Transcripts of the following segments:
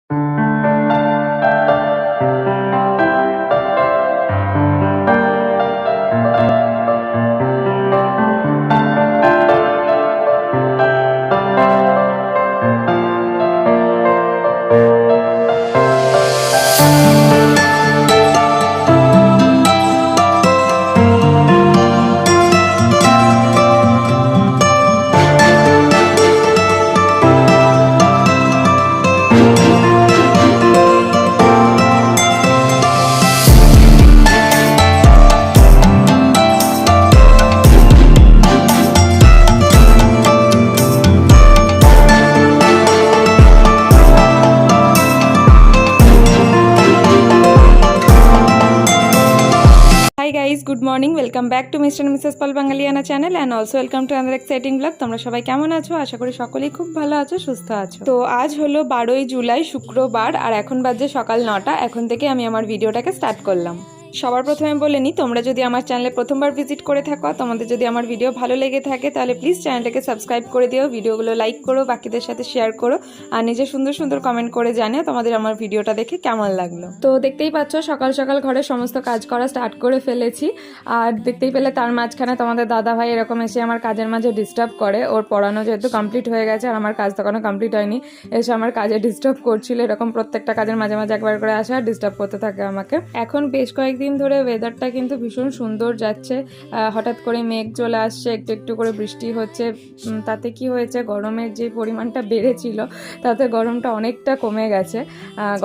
Hi guys, good morning. Welcome back to Mr. and Mrs. Paul Bangaliana channel and also welcome to another exciting vlog. তোমরা সবাই কেমন আছো? আশা করি সকলেই খুব ভালো আছো, সুস্থ আছো। তো আজ হলো 12ই জুলাই শুক্রবার আর এখন বাজে সকাল 9টা। এখন থেকে আমি আমার ভিডিওটাকে স্টার্ট করলাম। সবার প্রথমে বলে নিই, তোমরা যদি আমার চ্যানেলে প্রথমবার ভিজিট করে থাকো, তোমাদের যদি আমার ভিডিও ভালো লেগে থাকে তাহলে প্লিজ চ্যানেলটাকে সাবস্ক্রাইব করে দিও, ভিডিওগুলো লাইক করো, বাকিদের সাথে শেয়ার করো আর নিজে সুন্দর সুন্দর কমেন্ট করে জানিও তোমাদের আমার ভিডিওটা দেখে কেমন লাগলো। তো দেখতেই পাচ্ছ সকাল সকাল ঘরে সমস্ত কাজ করা স্টার্ট করে ফেলেছি আর দেখতেই পেলে তার মাঝখানে তোমাদের দাদা ভাই এরকম এসে আমার কাজের মাঝে ডিস্টার্ব করে। ওর পড়ানো যেহেতু কমপ্লিট হয়ে গেছে আর আমার কাজ তখনও কমপ্লিট হয়নি, এসে আমার কাজে ডিস্টার্ব করছিল। এরকম প্রত্যেকটা কাজের মাঝে মাঝে একবার করে আসে আর ডিস্টার্ব করতে থাকে আমাকে। এখন বেশ কয়েকদিন ধরে ওয়েদারটা কিন্তু ভীষণ সুন্দর যাচ্ছে, হঠাৎ করে মেঘ চলে আসছে, একটু একটু করে বৃষ্টি হচ্ছে। তাতে কি হয়েছে, গরমের যে পরিমাণটা বেড়েছিল তাতে গরমটা অনেকটা কমে গেছে।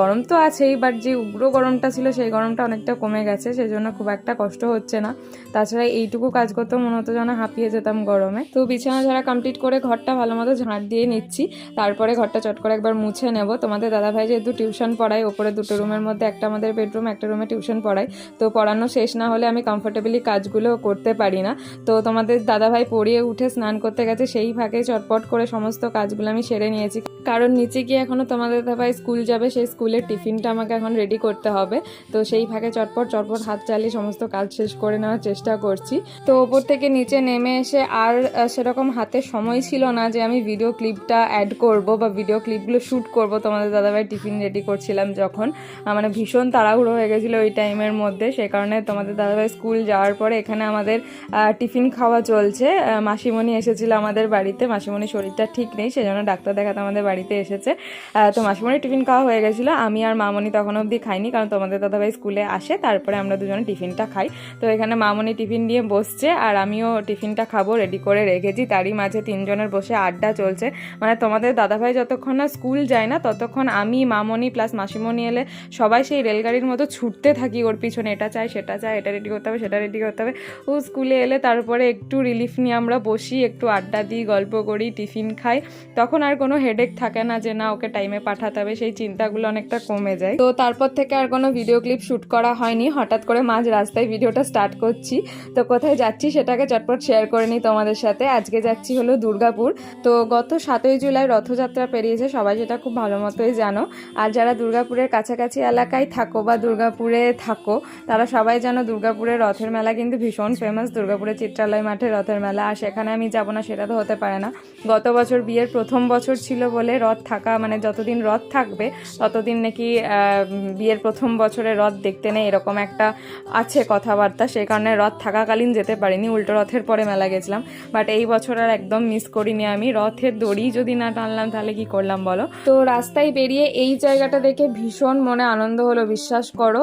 গরম তো আছেই, বাট যে উগ্র গরমটা ছিল সেই গরমটা অনেকটা কমে গেছে, সেই জন্য খুব একটা কষ্ট হচ্ছে না। তাছাড়া এইটুকু কাজ করতেও মনে হতো যেন হাঁপিয়ে যেতাম গরমে। তো বিছানা ঝাড়া কমপ্লিট করে ঘরটা ভালো মতো ঝাঁট দিয়ে নিচ্ছি, তারপরে ঘরটা চট করে একবার মুছে নেব। তোমাদের দাদাভাই যেহেতু টিউশন পড়ায়, ওপরে দুটো রুমের মধ্যে একটা আমাদের বেডরুম, একটা রুমে টিউশন পড়ায়, তো পড়ানো শেষ না হলে আমি কমফোর্টেবলি কাজগুলো করতে পারি না। তো তোমাদের দাদাভাই পড়িয়ে উঠে স্নান করতে গেছে, সেই ফাঁকে চটপট করে সমস্ত কাজগুলো আমি সেরে নিয়েছি, কারণ নিচে গিয়ে এখনও তোমাদের দাদাভাই স্কুল যাবে, সেই স্কুলের টিফিনটা আমাকে এখন রেডি করতে হবে। তো সেই ফাঁকে চটপট হাত চালিয়ে সমস্ত কাজ শেষ করে নেওয়ার চেষ্টা করছি। তো ওপর থেকে নিচে নেমে এসে আর সেরকম হাতে সময় ছিল না যে আমি ভিডিও ক্লিপটা অ্যাড করব বা ভিডিও ক্লিপগুলো শ্যুট করব। তোমাদের দাদাভাই টিফিন রেডি করছিলাম যখন, মানে ভীষণ তাড়াহুড়ো হয়ে গেছিলো ওই টাইমের মধ্যে, সেই কারণে তোমাদের দাদাভাই স্কুল যাওয়ার পরে এখানে আমাদের টিফিন খাওয়া চলছে। মাসিমণি এসেছিল আমাদের বাড়িতে, মাসিমণির শরীরটা ঠিক নেই, সেজন্য ডাক্তার দেখাতে আমাদের বাড়িতে এসেছে। তো মাসিমণির টিফিন খাওয়া হয়ে গেছিলো, আমি আর মামনি তখন অবধি খাইনি, কারণ তোমাদের দাদাভাই স্কুলে আসে তারপরে আমরা দুজনে টিফিনটা খাই। তো এখানে মামনি টিফিন নিয়ে বসছে আর আমিও টিফিনটা খাবো, রেডি করে রেখেছি। তারই মাঝে তিনজনের বসে আড্ডা চলছে, মানে তোমাদের দাদাভাই যতক্ষণ না স্কুল যায় না ততক্ষণ আমি, মামনি প্লাস মাসিমণি এলে সবাই সেই রেলগাড়ির মতো ছুটতে থাকি ওর পিছনে, এটা চাই সেটা চাই, এটা রেডি করতে হবে সেটা রেডি করতে হবে। ও স্কুলে এলে তারপরে একটু রিলিফ নিয়ে আমরা বসি, একটু আড্ডা দিই, গল্প করি, টিফিন খাই, তখন আর কোনো হেডেক থাকে না যে না ওকে টাইমে পাঠাতে হবে, সেই চিন্তাগুলো অনেকটা কমে যায়। তো তারপর থেকে আর কোনো ভিডিও ক্লিপ শ্যুট করা হয়নি, হঠাৎ করে মাঝ রাস্তায় ভিডিওটা স্টার্ট করছি। তো কোথায় যাচ্ছি সেটাকে চটপট শেয়ার করে নিই তোমাদের সাথে। আজকে যাচ্ছি হলো দুর্গাপুর। তো গত 7ই জুলাই রথযাত্রা পেরিয়েছে, সবাই সেটা খুব ভালো মতোই জানো। আর যারা দুর্গাপুরের কাছাকাছি এলাকায় থাকো বা দুর্গাপুরে থাকো তারা সবাই জানো দুর্গাপুরের রথের মেলা কিন্তু ভীষণ ফেমাস, দুর্গাপুরের চিত্রালয় মাঠে রথের মেলা। আর সেখানে আমি যাবো না সেটা তো হতে পারে না। গত বছর বিয়ের প্রথম বছর ছিল বলে রথ থাকা, মানে যতদিন রথ থাকবে ততদিন নাকি বিয়ের প্রথম বছরে রথ দেখতে নেই, এরকম একটা আছে কথাবার্তা, সেই কারণে রথ থাকাকালীন যেতে পারিনি, উল্টো রথের পরে মেলা গেছিলাম। বাট এই বছর আর একদম মিস করিনি আমি, রথের দড়ি যদি না টানলাম তাহলে কি করলাম বলো। তো রাস্তায় বেরিয়ে এই জায়গাটা দেখে ভীষণ মনে আনন্দ হলো, বিশ্বাস করো।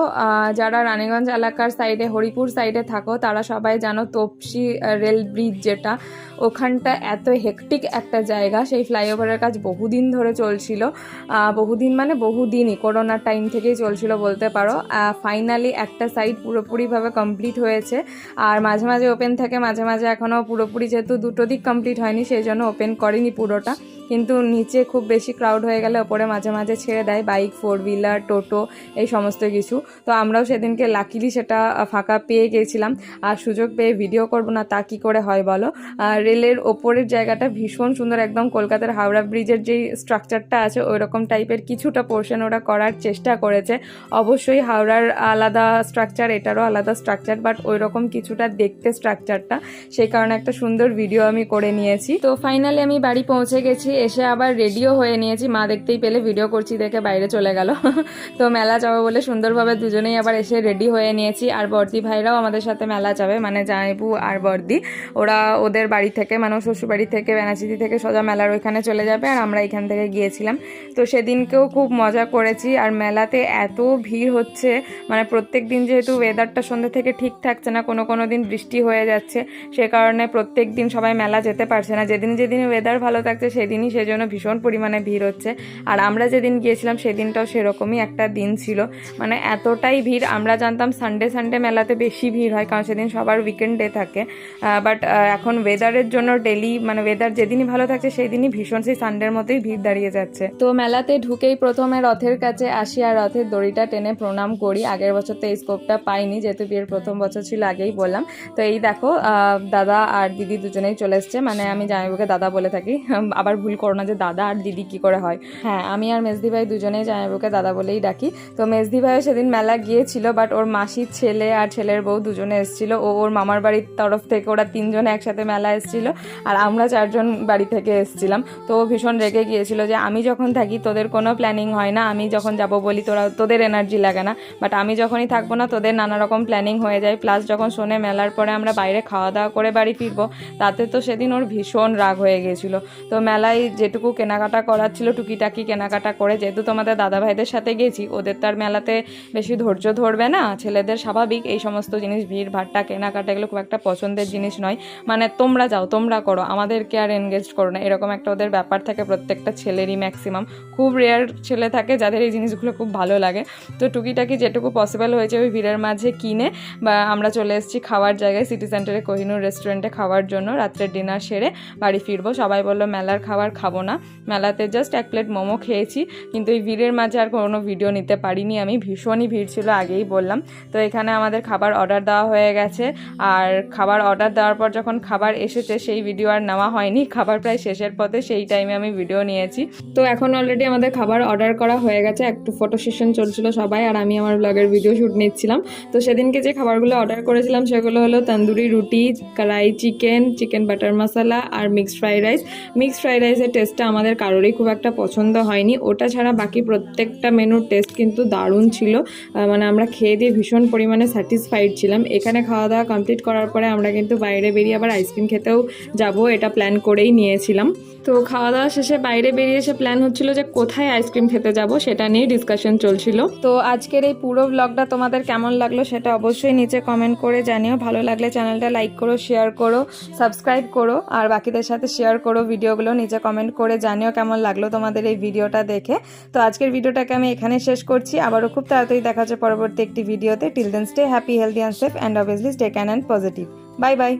যারা রানীগঞ্জ এলাকার সাইডে, হরিপুর সাইডে থাকো তারা সবাই জানো তপসি রেল ব্রিজ যেটা, ওখানটা এত হেকটিক একটা জায়গা, সেই ফ্লাইওভারের কাজ বহুদিন ধরে চলছিল, বহুদিন মানে বহুদিনই, করোনার টাইম থেকেই চলছিল বলতে পারো। ফাইনালি একটা সাইড পুরোপুরিভাবে কমপ্লিট হয়েছে, আর মাঝে মাঝে ওপেন থাকে, মাঝে মাঝে এখনও পুরোপুরি, যেহেতু দুটো দিক কমপ্লিট হয়নি সেই জন্য ওপেন করেনি পুরোটা। কিন্তু নিচে খুব বেশি ক্রাউড হয়ে গেলে ওপরে মাঝে মাঝে ছেড়ে দেয় বাইক, 4 হুইলার, টোটো, এই সমস্ত কিছু। তো আমরাও সেদিনকে লাকিলি সেটা ফাঁকা পেয়ে গেছিলাম, আর সুযোগ পেয়ে ভিডিও করব না তা কী করে হয় বলো। রেলের ওপরের জায়গাটা ভীষণ সুন্দর, একদম কলকাতার হাওড়া ব্রিজের যেই স্ট্রাকচারটা আছে ওই রকম টাইপের কিছুটা পোর্শন ওরা করার চেষ্টা করেছে। অবশ্যই হাওড়ার আলাদা স্ট্রাকচার, এটারও আলাদা স্ট্রাকচার, বাট ওই রকম কিছুটা দেখতে স্ট্রাকচারটা, সেই কারণে একটা সুন্দর ভিডিও আমি করে নিয়েছি। তো ফাইনালি আমি বাড়ি পৌঁছে গেছি এসে আবার রেডিও হয়ে নিয়েছি, মা দেখতেই পেলে ভিডিও করছি দেখে বাইরে চলে গেল। তো মেলা যাবো বলে সুন্দরভাবে দুজনেই আবার এসে রেডি হয়ে নিয়েছি। আর বর্দি ভাইরাও আমাদের সাথে মেলা যাবে, মানে জামাইবু আর বর্দি, ওরা ওদের বাড়ি থেকে মানে শ্বশুর বাড়ি থেকে বেনাচিতি থেকে সোজা মেলার ওইখানে চলে যাবে, আর আমরা এখান থেকে গিয়েছিলাম। তো সেদিনকেও খুব মজা করেছি। আর মেলাতে এত ভিড় হচ্ছে, মানে প্রত্যেক দিন যেহেতু ওয়েদারটা সন্ধ্যে থেকে ঠিক থাকছে না, কোনো দিন বৃষ্টি হয়ে যাচ্ছে, সে কারণে প্রত্যেক দিন সবাই মেলা যেতে পারছে না। যেদিন ওয়েদার ভালো থাকছে সেদিনই সেজন্য ভীষণ পরিমাণে ভিড় হচ্ছে। আর আমরা যেদিন গিয়েছিলাম সেদিনটাও সেরকমই একটা দিন ছিল, মানে এতটাই ভিড়। আমরা জানতাম সানডে মেলাতে বেশি ভিড় হয়, কারণ সেদিন সবার উইকেন্ডে থাকে, বাট এখন ওয়েদারের জন্য ডেলি মানে ওয়েদার যেদিনই ভালো থাকছে সেই দিনই ভীষণ সেই সানডের মতোই ভিড় দাঁড়িয়ে যাচ্ছে। তো মেলাতে ঢুকেই প্রথমে রথের কাছে আসি আর রথের দড়িটা টেনে প্রণাম করি। আগের বছর তো এই স্কোপটা পাইনি, যেহেতু বিয়ের প্রথম বছর ছিল, আগেই বললাম। তো এই দেখো দাদা আর দিদি দুজনেই চলে এসছে, মানে আমি জামাইবাবুকে দাদা বলে থাকি, আবার ভুল করো না যে দাদা আর দিদি কি করে হয়। হ্যাঁ, আমি আর মেজদি ভাই দুজনেই জামাইবাবুকে দাদা বলেই ডাকি। তো মেজদি ভাইও সেদিন মেলা গিয়েছিল, বাট ওর মাসির ছেলে আর ছেলের বউ দুজনে এসেছিল। ওর মামার বাড়ির তরফ থেকে ওরা তিনজনে একসাথে মেলা এসেছিল, আর আমরা চারজন বাড়ি থেকে এসেছিলাম। তো ভীষণ রেগে গিয়েছিল যে আমি যখন থাকি তোদের কোনো প্ল্যানিং হয় না, আমি যখন যাব বলি তোদের এনার্জি লাগে না, বাট আমি যখনই থাকবো না তোদের নানা রকম প্ল্যানিং হয়ে যায়। প্লাস যখন শোনে মেলার পরে আমরা বাইরে খাওয়া দাওয়া করে বাড়ি ফিরবো, তাতে তো সেদিন ওর ভীষণ রাগ হয়ে গিয়েছিল। তো মেলায় যেটুকু কেনাকাটা করার ছিল টুকিটাকি কেনাকাটা করে, যেহেতু তোমাদের দাদা ভাইদের সাথে গেছি, ওদের তার মেলাতে বেশি ধৈর্য ধরবে না, ছেলেদের স্বাভাবিক এই সমস্ত জিনিস ভিড় ভাট্টা কেনাকাটা এগুলো খুব একটা পছন্দের জিনিস নয়, মানে তোমরা যাও তোমরা করো, আমাদেরকে আর এনগেজ করো না, এরকম একটা ওদের ব্যাপার থাকে প্রত্যেকটা ছেলেরই। ম্যাক্সিমাম খুব রেয়ার ছেলে থাকে যাদের এই জিনিসগুলো খুব ভালো লাগে। তো টুকিটাকি যেটুকু পসিবল হয়েছে ওই ভিড়ের মাঝে কিনে বা আমরা চলে এসেছি খাওয়ার জায়গায়, সিটি সেন্টারে কোহিনুর রেস্টুরেন্টে খাওয়ার জন্য। রাত্রের ডিনার সেরে বাড়ি ফিরবো। সবাই বললো মেলার খাবার খাবো না, মেলাতে জাস্ট 1 প্লেট মোমো খেয়েছি, কিন্তু এই ভিড়ের মাঝে আর কোনো ভিডিও নিতে পারিনি আমি, ভীষণই ভিড় ছিল আগেই বললাম। তো এখানে আমাদের খাবার অর্ডার দেওয়া হয়ে গেছে, আর খাবার অর্ডার দেওয়ার পর যখন খাবার এসেছে সেই ভিডিও আর নেওয়া হয়নি, খাবার প্রায় শেষের পথে, সেই টাইমে আমি ভিডিও নিয়েছি। তো এখন অলরেডি আমাদের খাবার অর্ডার করা হয়ে গেছে, একটু ফটো সেশন চলছিল সবাই, আর আমি আমার ব্লগের ভিডিও শ্যুট নিচ্ছিলাম। তো সেদিনকে যে খাবারগুলো অর্ডার করেছিলাম সেগুলো হলো তন্দুরি রুটি, কড়াই চিকেন বাটার মশলা আর mixed fried rice. Mixed fried রাইসের টেস্টটা আমাদের কারোরই খুব একটা পছন্দ হয়নি, ওটা ছাড়া বাকি প্রত্যেকটা মেনুর টেস্ট কিন্তু দারুণ ছিল, মানে আমরা খেয়ে দিয়ে ভীষণ পরিমাণে স্যাটিসফাইড ছিলাম। এখানে খাওয়া দাওয়া কমপ্লিট করার পরে আমরা কিন্তু বাইরে বেরিয়ে আবার আইসক্রিম খেতেও যাব, এটা প্ল্যান করেই নিয়েছিলাম। তো খাওয়া দাওয়া শেষে বাইরে বেরিয়ে এসে প্ল্যান হচ্ছিল যে কোথায় আইসক্রিম খেতে যাব, সেটা নিয়ে ডিসকাশন চলছিল। তো আজকের এই পুরো ব্লগটা তোমাদের কেমন লাগলো সেটা অবশ্যই নিচে কমেন্ট করে জানিও। ভালো লাগলে চ্যানেলটা লাইক করো, শেয়ার করো, সাবস্ক্রাইব করো, আর বাকিদের সাথে শেয়ার করো ভিডিওগুলো। নিচে কমেন্ট করে জানিও কেমন লাগলো তোমাদের এই ভিডিওটা দেখে। তো আজকের ভিডিওটাকে আমি এখানে শেষ করছি, আবারও খুব তাড়াতাড়ি দেখা হচ্ছে পরবর্তী একটি ভিডিওতে। Till then stay happy, healthy and safe, and obviously stay calm and positive. Bye by.